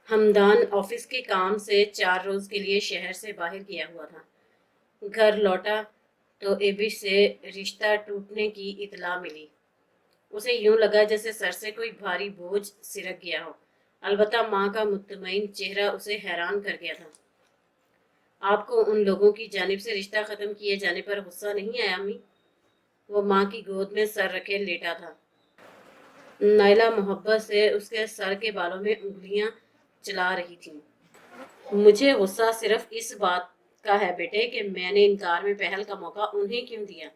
Hamdan office के काम से 4 रोज के लिए शहर से बाहर गया हुआ था। घर लौटा तो एबिश से रिश्ता टूटने की इतला मिली। उसे यूं लगा जैसे सर से कोई भारी बोझ सिरक गया हो। अलबत्ता माँ का मुतमईन चेहरा उसे हैरान कर गया था। आपको उन लोगों की जानिब से रिश्ता खत्म किए जाने पर गुस्सा नहीं आया अम्मी? वो माँ की गोद में सर रखे लेटा था। नायला मोहब्बत से उसके सर के बालों में उंगलियां चला रही थी। मुझे गुस्सा सिर्फ इस बात का है बेटे कि मैंने इनकार में पहल का मौका उन्हें क्यों दिया।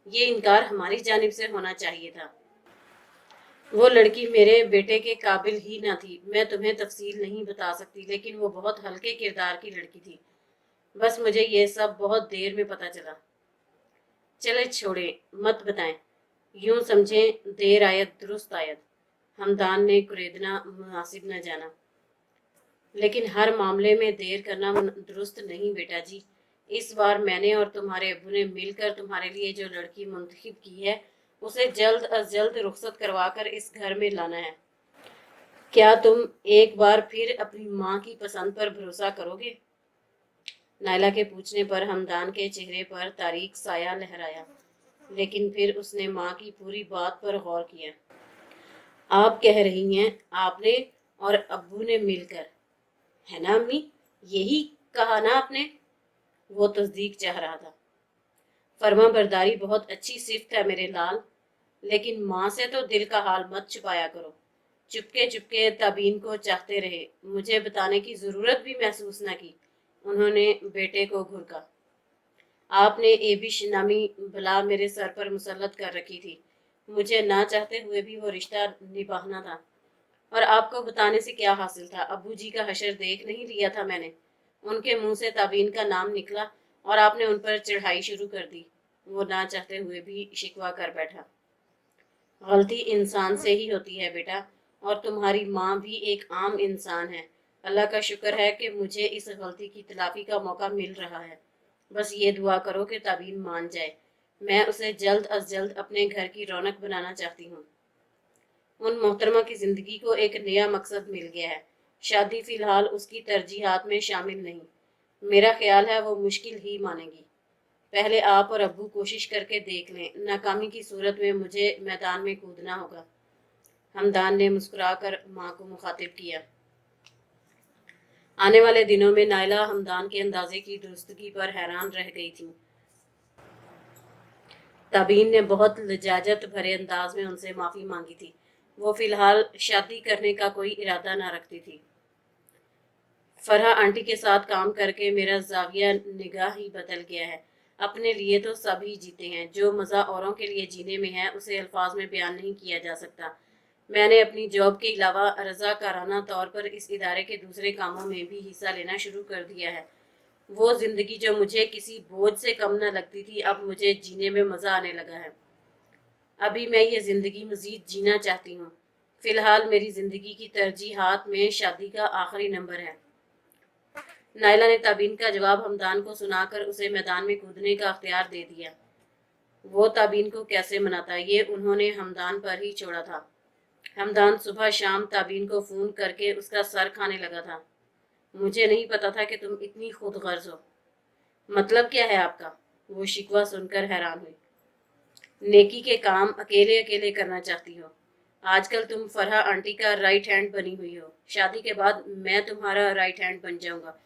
ये इनकार हमारी जानिब से होना चाहिए था। वो लड़की मेरे बेटे के काबिल ही ना थी। मैं तुम्हें तफसील नहीं बता सकती, लेकिन वो बहुत हल्के किरदार की लड़की थी। बस मुझे ये सब बहुत देर में पता चला। चले छोड़े, मत बताएं। यूं समझें देर आयत दुरुस्त आयत। हमदान ने कुरेदना मुनासिब न जाना। लेकिन हर मामले में देर करना दुरुस्त नहीं बेटा जी। इस बार मैंने और तुम्हारे अब्बू ने मिलकर तुम्हारे लिए जो लड़की मुंतखब की है, उसे जल्द अज जल्द रुखसत करवा कर इस घर में लाना है। क्या तुम एक बार फिर अपनी माँ की पसंद पर भरोसा करोगे? नायला के पूछने पर हमदान के चेहरे पर तारीक साया लहराया, लेकिन फिर उसने माँ की पूरी बात पर गौर किया। आप कह रही हैं आपने और अब्बू ने मिलकर, है ना अम्मी? यही कहा ना आपने? वो तस्दीक चाह रहा था। फर्मा बरदारी बहुत अच्छी सिफ्त है मेरे लाल, लेकिन माँ से तो दिल का हाल मत छुपाया करो। चुपके चुपके तबीन को चाहते रहे, मुझे बताने की जरूरत भी महसूस न की। उन्होंने बेटे को घुरका। आपने एबिश नामी बला मेरे सर पर मुसल्लत कर रखी थी। मुझे ना चाहते हुए भी वो रिश्ता निभाना था। और आपको बताने से क्या हासिल था? अब्बू जी का हशर देख नहीं लिया था मैंने? उनके मुंह से ताबीन का नाम निकला और आपने उन पर चढ़ाई शुरू कर दी। वो ना चाहते हुए भी शिकवा कर बैठा। गलती इंसान से ही होती है बेटा, और तुम्हारी माँ भी एक आम इंसान है। अल्लाह का शुक्र है कि मुझे इस गलती की तलाफी का मौका मिल रहा है। बस ये दुआ करो कि ताबीन मान जाए। मैं उसे जल्द अज जल्द अपने घर की रौनक बनाना चाहती हूँ। उन मोहतरमा की जिंदगी को एक नया मकसद मिल गया है। शादी फिलहाल उसकी तरजीहात में शामिल नहीं। मेरा ख्याल है वो मुश्किल ही मानेगी। पहले आप और अब्बू कोशिश करके देख लें। नाकामी की सूरत में मुझे मैदान में कूदना होगा। हमदान ने मुस्कुराकर माँ को मुखातिब किया। आने वाले दिनों में नायला हमदान के अंदाजे की दुरुस्तगी पर हैरान रह गई थी। तबीन ने बहुत लजाजत भरे अंदाज में उनसे माफी मांगी थी। वो फिलहाल शादी करने का कोई इरादा न रखती थी। फरहा आंटी के साथ काम करके मेरा जाविया निगाह ही बदल गया है। अपने लिए तो सभी जीते हैं, जो मज़ा औरों के लिए जीने में है उसे अल्फाज में बयान नहीं किया जा सकता। मैंने अपनी जॉब के अलावा रज़ाकाराना तौर पर इस इदारे के दूसरे कामों में भी हिस्सा लेना शुरू कर दिया है। वो जिंदगी जो मुझे किसी बोझ से कम न लगती थी, अब मुझे जीने में मज़ा आने लगा है। अभी मैं ये ज़िंदगी मज़ीद जीना चाहती हूँ। फ़िलहाल मेरी ज़िंदगी की तरजीहात में शादी का आखिरी नंबर है। नायला ने ताबीन का जवाब हमदान को सुनाकर उसे मैदान में कूदने का अख्तियार दे दिया। वो ताबीन को कैसे मनाता, ये उन्होंने हमदान पर ही छोड़ा था। हमदान सुबह शाम ताबीन को फ़ोन करके उसका सर खाने लगा था। मुझे नहीं पता था कि तुम इतनी खुद गर्ज हो। मतलब क्या है आपका? वो शिकवा सुनकर हैरान हुई। नेकी के काम अकेले अकेले करना चाहती हो। आजकल तुम फरहा आंटी का राइट हैंड बनी हुई हो। शादी के बाद मैं तुम्हारा राइट हैंड बन जाऊंगा।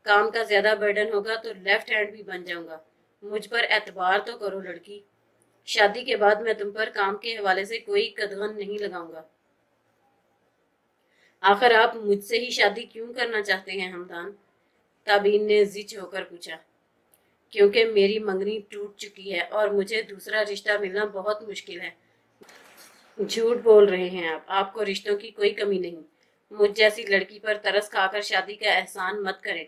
काम का ज्यादा बर्डन होगा तो लेफ्ट हैंड भी बन जाऊंगा। मुझ पर एतबार तो करो लड़की। शादी के बाद मैं तुम पर काम के हवाले से कोई कदगन नहीं लगाऊंगा। आखिर आप मुझसे ही शादी क्यों करना चाहते हैं हमदान? ताबीन ने जिच होकर पूछा। क्योंकि मेरी मंगनी टूट चुकी है और मुझे दूसरा रिश्ता मिलना बहुत मुश्किल है। झूठ बोल रहे हैं आप। आपको रिश्तों की कोई कमी नहीं। मुझ जैसी लड़की पर तरस खाकर शादी का एहसान मत करें।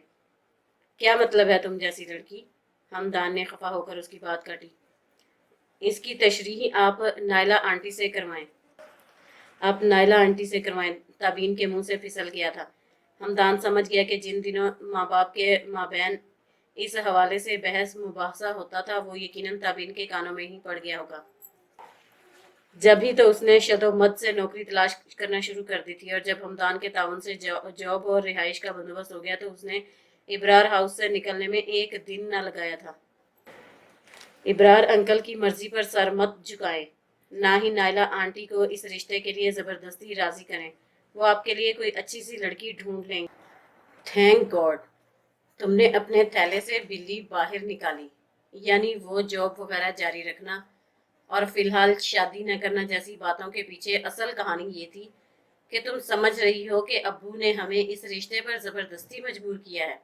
क्या मतलब है तुम जैसी लड़की? हमदान ने खफा होकर उसकी बात काटी। इसकी तशरीह आप नायला आंटी से करवाएं। आप नायला आंटी से करवाएं। ताबीन के मुंह से फिसल गया था। हमदान समझ गया कि जिन दिनों माँ बाप के माबैन इस हवाले से बहस मुबाहसा होता था, वो यकीनन ताबीन के कानों में ही पड़ गया होगा। जब ही तो उसने शदोमत से नौकरी तलाश करना शुरू कर दी थी, और जब हमदान के ताउन से जॉब और रिहाइश का बंदोबस्त हो गया तो उसने इब्रार हाउस से निकलने में एक दिन न लगाया था। इब्रार अंकल की मर्जी पर सर मत झुकाएं, ना ही नायला आंटी को इस रिश्ते के लिए जबरदस्ती राजी करें। वो आपके लिए कोई अच्छी सी लड़की ढूंढ लेंगे। थैंक गॉड तुमने अपने थैले से बिल्ली बाहर निकाली, यानी वो जॉब वगैरह जारी रखना और फिलहाल शादी न करना जैसी बातों के पीछे असल कहानी ये थी कि तुम समझ रही हो कि अब्बू ने हमें इस रिश्ते पर जबरदस्ती मजबूर किया है।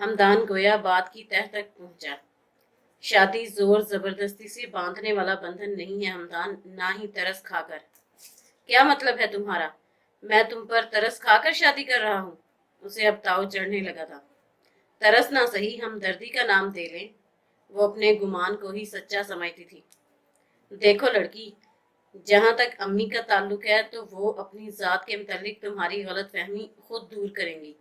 हमदान गोया बात की तह तक पहुंचा। शादी जोर जबरदस्ती से बांधने वाला बंधन नहीं है हमदान, ना ही तरस खाकर। क्या मतलब है तुम्हारा? मैं तुम पर तरस खाकर शादी कर रहा हूँ? उसे अब ताव चढ़ने लगा था। तरस ना सही, हमदर्दी का नाम दे लें। वो अपने गुमान को ही सच्चा समझती थी। देखो लड़की, जहां तक अम्मी का ताल्लुक है तो वो अपनी जात के मुतालिक तुम्हारी गलत फहमी खुद दूर करेंगी,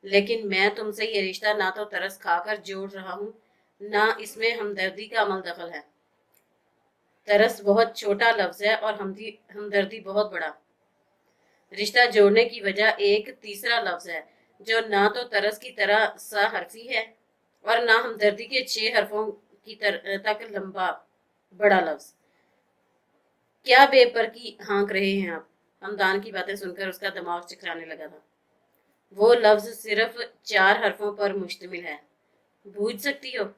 लेकिन मैं तुमसे ये रिश्ता ना तो तरस खाकर जोड़ रहा हूँ, ना इसमें हमदर्दी का अमल दखल है। तरस बहुत छोटा लफ्ज है और हमदर्दी बहुत बड़ा। रिश्ता जोड़ने की वजह एक तीसरा लफ्ज है जो ना तो तरस की तरह सहरफी है और ना हमदर्दी के 6 हरफों की तक लंबा बड़ा लफ्ज। क्या बेपर की हाँक रहे हैं आप? हमदान की बातें सुनकर उसका दिमाग चकराने लगा था। वो लफ्ज सिर्फ 4 हरफों पर मुश्तमिल है, बूझ सकती हो?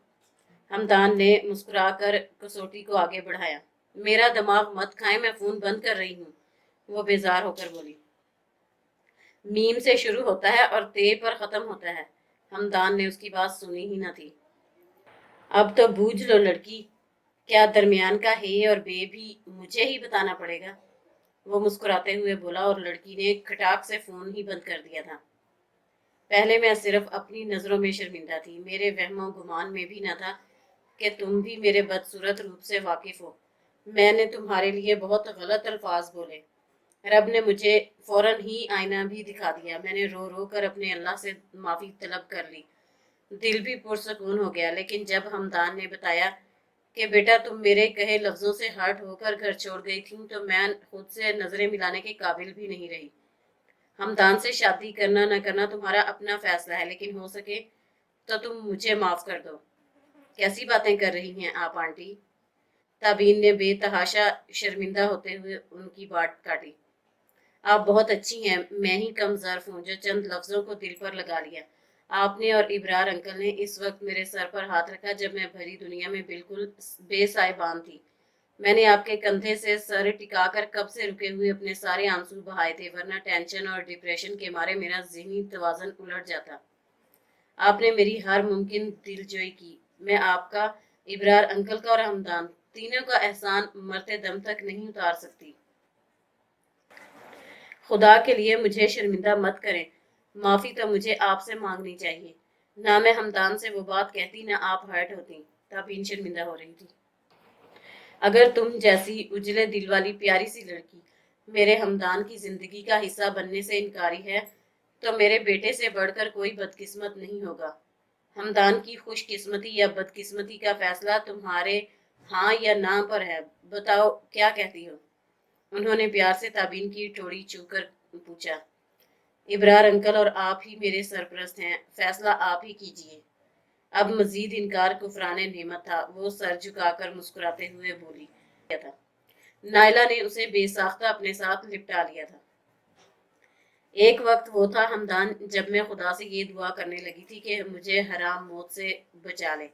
हमदान ने मुस्कुराकर कसौटी को आगे बढ़ाया। मेरा दिमाग मत खाए, मैं फोन बंद कर रही हूँ, वो बेजार होकर बोली। मीम से शुरू होता है और ते पर खत्म होता है। हमदान ने उसकी बात सुनी ही न थी। अब तो बूझ लो लड़की, क्या दरमियान का हे और बे भी मुझे ही बताना पड़ेगा? वो मुस्कुराते हुए बोला और लड़की ने खटाक से फोन ही बंद कर दिया था। पहले मैं सिर्फ अपनी नजरों में शर्मिंदा थी, मेरे वहमों गुमान में भी न था कि तुम भी मेरे बदसूरत रूप से वाकिफ हो। मैंने तुम्हारे लिए बहुत गलत अल्फाज बोले। रब ने मुझे फौरन ही आईना भी दिखा दिया। मैंने रो रो कर अपने अल्लाह से माफी तलब कर ली। दिल भी पुरसकून हो गया, लेकिन जब हमदान ने बताया कि बेटा तुम मेरे कहे लफ्जों से हर्ट होकर घर छोड़ गई थी, तो मैं खुद से नजरें मिलाने के काबिल भी नहीं रही। हमदान से शादी करना न करना तुम्हारा अपना फैसला है, लेकिन हो सके तो तुम मुझे माफ कर दो। कैसी बातें कर रही हैं आप आंटी? ताबीन ने बेतहाशा शर्मिंदा होते हुए उनकी बात काटी। आप बहुत अच्छी हैं, मैं ही कम ज़र्फ हूँ जो चंद लफ्जों को दिल पर लगा लिया। आपने और इब्रार अंकल ने इस वक्त मेरे सर पर हाथ रखा जब मैं भरी दुनिया में बिल्कुल बेसाहिबान थी। मैंने आपके कंधे से सर टिकाकर कब से रुके हुए अपने सारे आंसू बहाए थे, वरना टेंशन और डिप्रेशन के मारे मेरा ज़हनी तवाज़ुन उलट जाता। आपने मेरी हर मुमकिन दिलजोई की। मैं आपका, इब्रार अंकल का और हमदान तीनों का एहसान मरते दम तक नहीं उतार सकती। खुदा के लिए मुझे शर्मिंदा मत करें। माफ़ी तो मुझे आपसे मांगनी चाहिए। ना मैं हमदान से वो बात कहती, ना आप हर्ट होती। ताबीन शर्मिंदा हो रही थी। अगर तुम जैसी उजले दिल वाली प्यारी सी लड़की मेरे हमदान की जिंदगी का हिस्सा बनने से इनकारी है तो मेरे बेटे से बढ़कर कोई बदकिस्मत नहीं होगा। हमदान की खुशकिस्मती या बदकिस्मती का फैसला तुम्हारे हाँ या ना पर है। बताओ क्या कहती हो? उन्होंने प्यार से ताबीन की टोड़ी छूकर पूछा। इब्रार अंकल और आप ही मेरे सरपरस्त हैं, फैसला आप ही कीजिए। अब मजीद इनकार कुफराने नेमत था। वो सर झुकाकर मुस्कुराते हुए बोली था। नायला ने उसे बेसाख्ता अपने साथ लिपटा लिया था। एक वक्त वो था हमदान जब मैं खुदा से ये दुआ करने लगी थी कि मुझे हराम मौत से बचा ले,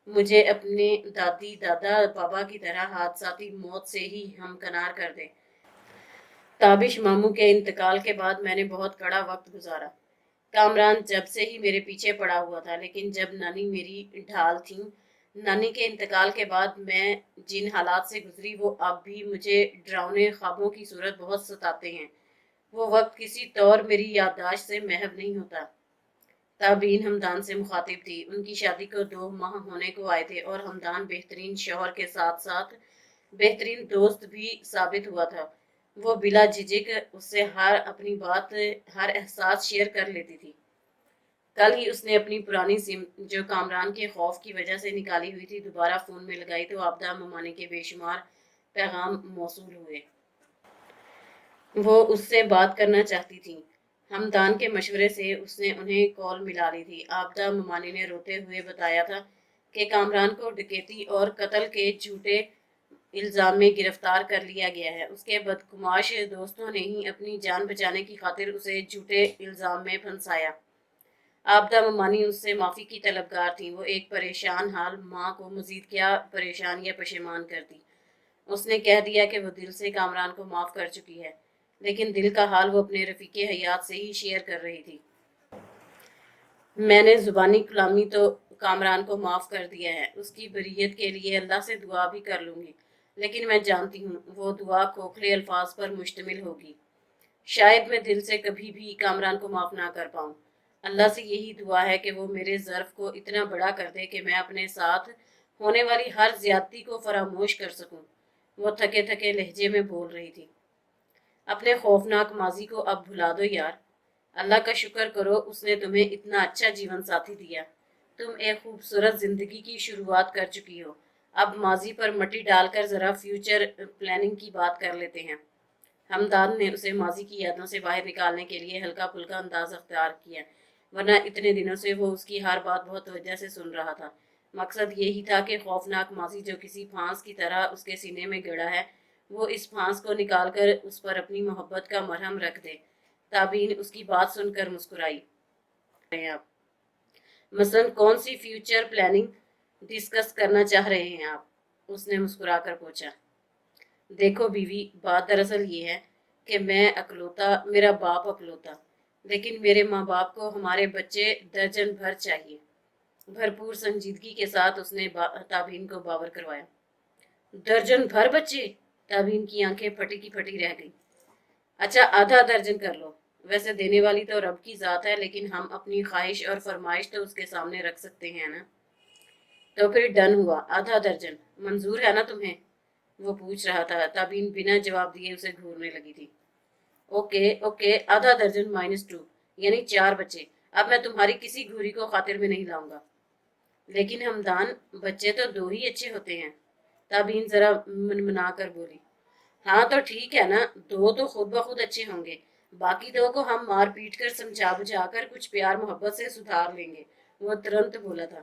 मुझे अपने दादी दादा बाबा की तरह हादसाती मौत से ही हमकनार कर दे। ताबिश मामू के इंतकाल के बाद मैंने बहुत कड़ा वक्त गुजारा। कामरान जब से ही मेरे पीछे पड़ा हुआ था, लेकिन जब नानी मेरी ढाल थी, नानी के इंतकाल के बाद मैं जिन हालात से गुजरी वो अब भी मुझे डरावने ख्वाबों की सूरत बहुत सताते हैं। वो वक्त किसी तौर मेरी याददाश्त से महव नहीं होता। ताबीन हमदान से मुखातिब थी। उनकी शादी को 2 माह होने को आए थे और हमदान बेहतरीन शौहर के साथ साथ बेहतरीन दोस्त भी साबित हुआ था। वो बिला झिझक उससे हर अपनी बात, हर एहसास शेयर कर लेती थी। कल ही उसने अपनी पुरानी सिम जो कामरान के खौफ की वजह से निकाली हुई थी दोबारा फोन में लगाई तो आपदा ममाने के बेशुमार پیغام موصول ہوئے۔ وہ اس سے بات کرنا چاہتی تھی۔ ہمدان کے مشورے سے اس نے انہیں کال ملا لی تھی۔ عابدہ ممانی نے روتے ہوئے بتایا تھا کہ کامران کو ڈکیتی اور قتل کے جھوٹے الزام میں گرفتار کر لیا گیا ہے۔ اس کے بدگماش دوستوں نے ہی اپنی جان بچانے کی خاطر اسے جھوٹے الزام میں پھنسایا۔ عابدہ ممانی اس سے معافی کی طلبگار تھیں۔ وہ ایک پریشان حال ماں کو مزید کیا پریشان یا پشیمان کرتی۔ اس نے کہہ دیا کہ وہ دل سے کامران کو معاف کر چکی ہے، لیکن دل کا حال وہ اپنے رفیق حیات سے ہی شیئر کر رہی تھی۔ میں نے زبانی کلامی تو کامران کو معاف کر دیا ہے، اس کی بریت کے لیے اللہ سے دعا بھی کر لوں گی، لیکن میں جانتی ہوں وہ دعا کھوکھلے الفاظ پر مشتمل ہوگی۔ شاید میں دل سے کبھی بھی کامران کو معاف نہ کر پاؤں۔ اللہ سے یہی دعا ہے کہ وہ میرے ظرف کو اتنا بڑا کر دے کہ میں اپنے ساتھ ہونے والی ہر زیادتی کو فراموش کر سکوں۔ وہ تھکے تھکے لہجے میں بول رہی تھی۔ اپنے خوفناک ماضی کو اب بھلا دو یار۔ اللہ کا شکر کرو اس نے تمہیں اتنا اچھا جیون ساتھی دیا۔ تم ایک خوبصورت زندگی کی شروعات کر چکی ہو۔ اب ماضی پر مٹی ڈال کر ذرا فیوچر پلاننگ کی بات کر لیتے ہیں۔ ہمدان نے اسے ماضی کی یادوں سے باہر نکالنے کے لیے ہلکا پھلکا انداز اختیار کیا، ورنہ اتنے دنوں سے وہ اس کی ہر بات بہت توجہ سے سن رہا تھا۔ مقصد یہی تھا کہ خوفناک ماضی جو کسی پھانس کی طرح اس کے سینے میں گڑا ہے، وہ اس پھانس کو نکال کر اس پر اپنی محبت کا مرہم رکھ دے۔ تابین اس کی بات سن کر مسکرائی۔ مثلاً کون سی فیوچر پلاننگ ڈسکس کرنا چاہ رہے ہیں آپ؟ اس نے مسکرا کر پوچھا۔ دیکھو بیوی، بات دراصل یہ ہے کہ میں اکلوتا، میرا باپ اکلوتا، لیکن میرے ماں باپ کو ہمارے بچے درجن بھر چاہیے۔ بھرپور سنجیدگی کے ساتھ اس نے تابین کو باور کروایا۔ درجن بھر بچے؟ تابین کی آنکھیں پھٹی کی پھٹی رہ گئی۔ اچھا آدھا درجن کر لو، ویسے دینے والی تو رب کی ذات ہے، لیکن ہم اپنی خواہش اور فرمائش تو اس کے سامنے رکھ سکتے ہیں نا۔ تو پھر ڈن ہوا، آدھا درجن منظور ہے نا تمہیں؟ وہ پوچھ رہا تھا۔ تابین بنا جواب دیے اسے گھورنے لگی تھی۔ اوکے، آدھا درجن -2، یعنی 4 بچے۔ اب میں تمہاری کسی گھوری کو خاطر میں نہیں لاؤں گا۔ لیکن ہمدان، بچے تو 2 ہی اچھے ہوتے ہیں۔ تابین ذرا منمنا کر بولی۔ ہاں تو ٹھیک ہے نا، 2 تو خود بخود اچھے ہوں گے، باقی 2 کو ہم مار پیٹ کر سمجھا بجھا کر کچھ پیار محبت سے سدھار لیں گے، وہ ترنت بولا تھا۔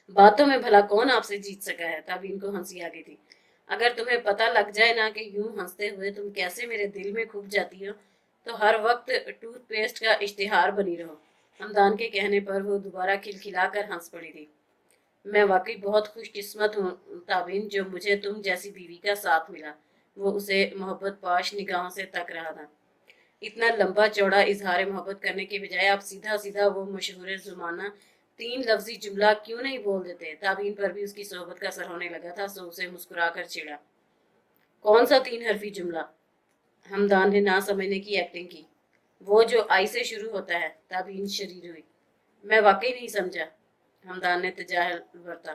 باتوں میں بھلا کون آپ سے جیت سکا ہے؟ تابین کو ہنسی آ گئی تھی۔ اگر تمہیں پتہ لگ جائے نا کہ یوں ہنستے ہوئے تم کیسے میرے دل میں کھپ جاتی ہو، تو ہر وقت ٹوتھ پیسٹ کا اشتہار بنی رہو۔ ہمدان کے کہنے پر وہ دوبارہ کھلکھلا کر ہنس پڑی تھی۔ میں واقعی بہت خوش قسمت ہوں تابین، جو مجھے تم جیسی بیوی کا ساتھ ملا۔ وہ اسے محبت پاش نگاہوں سے تک رہا تھا۔ اتنا لمبا چوڑا اظہار محبت کرنے کے بجائے آپ سیدھا سیدھا وہ مشہور زمانہ 3 لفظی جملہ کیوں نہیں بول دیتے؟ تابین پر بھی اس کی صحبت کا اثر ہونے لگا تھا، سو اسے مسکرا کر چھیڑا۔ کون سا 3 حرفی جملہ؟ ہمدان نے نہ سمجھنے کی ایکٹنگ کی۔ وہ جو آئی سے شروع ہوتا ہے۔ تابین شریر ہوئی۔ میں واقعی نہیں سمجھا۔ ہمدان نے تجاہل برتا۔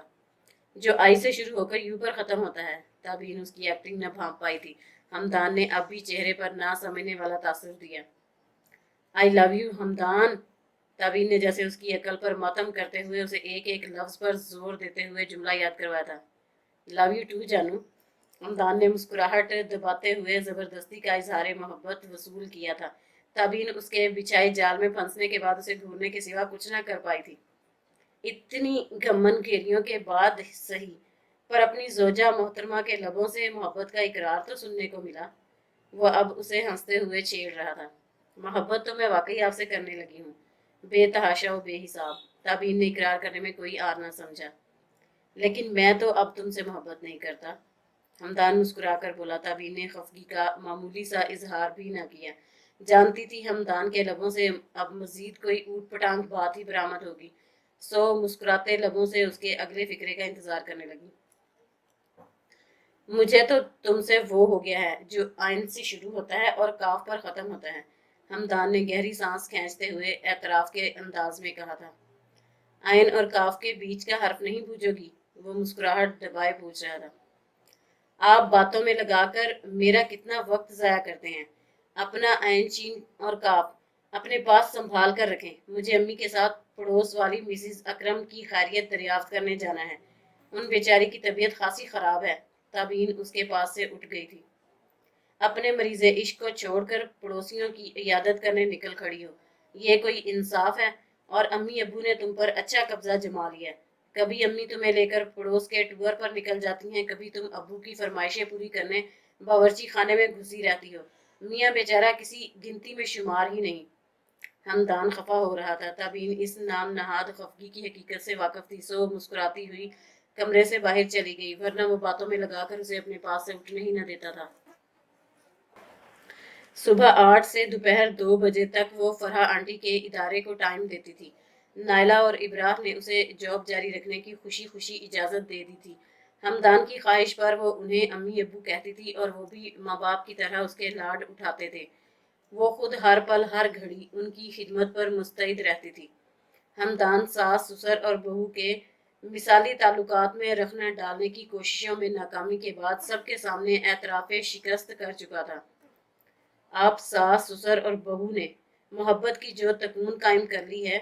جو آئی سے شروع ہو کر یو پر ختم ہوتا ہے۔ تابین اس کی ایکٹنگ نہ بھانپ پائی تھی۔ ہمدان نے اب بھی چہرے پر نہ سمجھنے والا تاثر دیا۔ آئی لو یو ہمدان۔ تابین نے جیسے اس کی عقل پر ماتم کرتے ہوئے اسے ایک ایک لفظ پر زور دیتے ہوئے جملہ یاد کروایا تھا۔ لو یو ٹو جانو۔ ہمدان نے مسکراہٹ دباتے ہوئے زبردستی کا اظہار محبت وصول کیا تھا۔ تابین اس کے بچھائے جال میں پھنسنے کے بعد اسے گھورنے کے سوا کچھ نہ کر پائی تھی۔ اتنی گمن گھیریوں کے بعد صحیح، پر اپنی زوجہ محترمہ کے لبوں سے محبت کا اقرار تو سننے کو ملا۔ وہ اب اسے ہنستے ہوئے چھیڑ رہا تھا۔ محبت تو میں واقعی آپ سے کرنے لگی ہوں، بے تحاشا و بے حساب۔ تابین نے اقرار کرنے میں کوئی آر نہ سمجھا۔ لیکن میں تو اب تم سے محبت نہیں کرتا۔ ہمدان مسکرا کر بولا۔ تابین نے خفگی کا معمولی سا اظہار بھی نہ کیا۔ جانتی تھی ہمدان کے لبوں سے اب مزید کوئی اوٹ پٹانگ بات ہی برآمد ہوگی، سو مسکراتے لبوں سے اس کے اگلے فقرے کا انتظار کرنے لگی۔ مجھے تو تم سے وہ ہو گیا ہے جو آئن سے شروع ہوتا ہے اور کاف پر ختم ہوتا ہے۔ ہمدان نے گہری سانس کھینچتے ہوئے اعتراف کے انداز میں کہا تھا۔ آئن اور کاف کے بیچ کا حرف نہیں بوجھو گی؟ وہ مسکراہٹ دبائے پوچھ رہا تھا۔ آپ باتوں میں لگا کر میرا کتنا وقت ضائع کرتے ہیں۔ اپنا عین چین اور کاف اپنے پاس سنبھال کر رکھیں۔ مجھے امی کے ساتھ پڑوس والی مسز اکرم کی خیریت دریافت کرنے جانا ہے۔ ان بیچاری کی طبیعت خاصی خراب ہے۔ تابین اس کے پاس سے اٹھ گئی تھی۔ اپنے مریض عشق کو چھوڑ کر پڑوسیوں کی عیادت کرنے نکل کھڑی ہو، یہ کوئی انصاف ہے؟ اور امی ابو نے تم پر اچھا قبضہ جما لیا ہے۔ کبھی امی تمہیں لے کر پڑوس کے ٹور پر نکل جاتی ہیں، کبھی تم ابو کی فرمائشیں پوری کرنے باورچی خانے میں گھسی رہتی ہو۔ میاں بیچارہ کسی گنتی میں شمار ہی نہیں۔ ہمدان خفا ہو رہا تھا۔ تابین اس نام نہاد خفگی کی حقیقت سے واقف تھی، سو مسکراتی ہوئی کمرے سے باہر چلی گئی، ورنہ وہ باتوں میں لگا کر اسے اپنے پاس سے اٹھنے ہی نہ دیتا تھا۔ صبح 8 سے دوپہر 2 بجے تک وہ فرحہ آنٹی کے ادارے کو ٹائم دیتی تھی۔ نائلہ اور ابراہ نے اسے جاب جاری رکھنے کی خوشی خوشی اجازت دے دی تھی۔ ہمدان کی خواہش پر وہ انہیں امی ابو کہتی تھی اور وہ بھی ماں باپ کی طرح اس کے لاڈ اٹھاتے تھے۔ وہ خود ہر پل ہر گھڑی ان کی خدمت پر مستعد رہتی تھی۔ ہمدان ساس سسر اور بہو کے مثالی تعلقات میں رخنہ ڈالنے کی کوششوں میں ناکامی کے بعد سب کے سامنے اعتراف شکست کر چکا تھا۔ آپ ساس سسر اور بہو نے محبت کی جو تکون قائم کر لی ہے،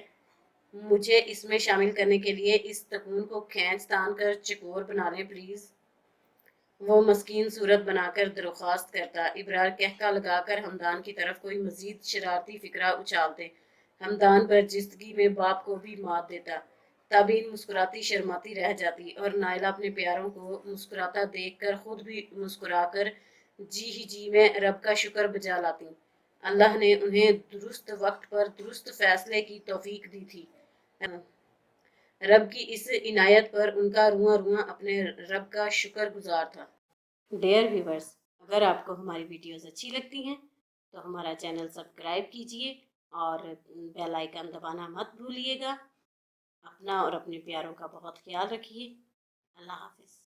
مجھے اس میں شامل کرنے کے لیے اس تکون کو کھینچ تان کر چکور بنا لیں پلیز۔ وہ مسکین صورت بنا کر درخواست کرتا۔ ابرار کہکا لگا کر ہمدان کی طرف کوئی مزید شرارتی فکرہ اچھالتے، ہمدان پر جستگی میں باپ کو بھی مات دیتا۔ تابین مسکراتی شرماتی رہ جاتی اور نائلہ اپنے پیاروں کو مسکراتا دیکھ کر خود بھی مسکرا کر جی ہی جی میں رب کا شکر بجا لاتی۔ اللہ نے انہیں درست وقت پر درست فیصلے کی توفیق دی تھی۔ رب کی اس عنایت پر ان کا رواں رواں اپنے رب کا شکر گزار تھا۔ ڈیئر ویورز، اگر آپ کو ہماری ویڈیوز اچھی لگتی ہیں تو ہمارا چینل سبسکرائب کیجیے اور بیل آئیکن دبانا مت بھولیے گا۔ اپنا اور اپنے پیاروں کا بہت خیال رکھیے۔ اللہ حافظ۔